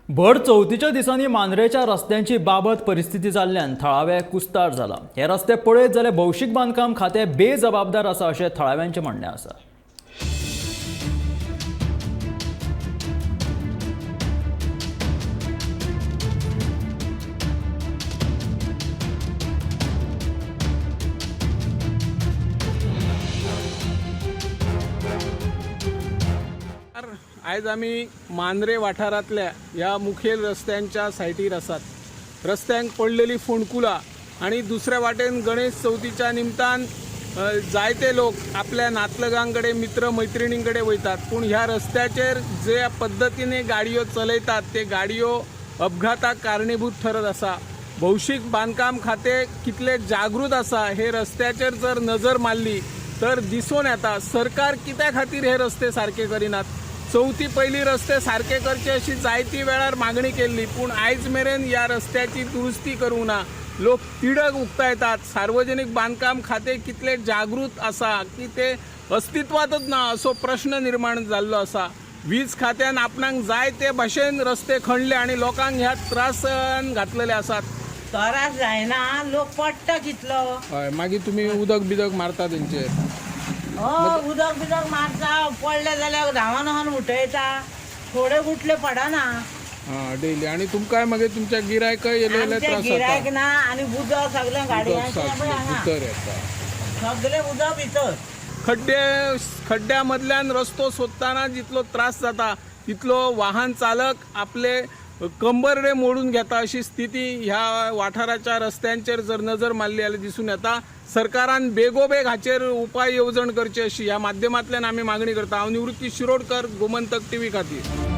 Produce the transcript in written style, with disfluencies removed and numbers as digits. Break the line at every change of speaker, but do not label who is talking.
भर चवथीच्या दिसांनी मांद्रेच्या रस्त्यांची बाबत परिस्थिती जाल्ल्यान थळावे कुस्तार जाला। हे रस्ते पळयत जाल्यार भौशीक बांदकाम खाते बेजबाबदार आसा अशें थळाव्यांचें म्हणणें आसा।
आज आम्ही मांद्रे वाठारातल्या ह्या मुखेल रस्त्यांच्या सायटीर आसात। रस्त्यांक पडलेली फोंडकुलां आणि दुसऱ्या वाटेन गणेश चवथीच्या निमतान जायते लोक आपल्या नातलगांकडे मित्र मैत्रिणींकडे वयतात, पूण ह्या रस्त्याचेर जे पद्धतीने गाडयो चलयतात ते गाडयो अपघाताक कारणीभूत ठरत आसा। भौशीक बांदकाम खाते कितले जागृत आसा हे रस्त्याचेर जर नजर मारली तर दिसून येता सरकार कित्या खातीर हे रस्ते सारखे करिनात। चवथी पयली रस्ते सारखे करचे अशी जायती वेळार मागणी केल्ली, पूण आयज मेरेन या रस्त्याची दुरुस्ती करूंक ना। लोक तिडक उक्तायतात सार्वजनिक बांदकाम खाते कितले जागृत आसा की ते अस्तित्वातच ना असो प्रश्न निर्माण जाल्लो आसा। वीज खात्यान आपणाक जाय ते भाशेन रस्ते खणले आणि लोकांक ह्या त्रासान घातलेले आसात।
त्रास जायना, लोक पडटा कितलो।
हय, मागीर तुमी उदक बिदक मारता तेंचेर।
उदक बिदक मारता, पडले जाल्यार धांवन व्हरून उठयता, थोडे गुटले पडना।
डेली आणि तुमकां मागीर तुमच्या गिरायक येयलेले त्रास
गिरायक
जाता।
ना आणि उदक सगळें गाडयांचें
भितर येता,
सगळें उदक भितर।
खड्ड्या मदल्यान रस्तो सोदताना जितलो त्रास जाता तितलो वाहन चालक आपले कंबरडे मोडून घेता अशी स्थिती ह्या वाठाराच्या रस्त्यांचेर जर नजर मारली जाल्यार दिसून येता। सरकारान बेगोबेग हाचेर उपाय येवजण करची अशी ह्या माध्यमांतल्यान आमी मागणी करता। हांव निवृत्ती शिरोडकर, गोमंतक टीव्ही खातीर।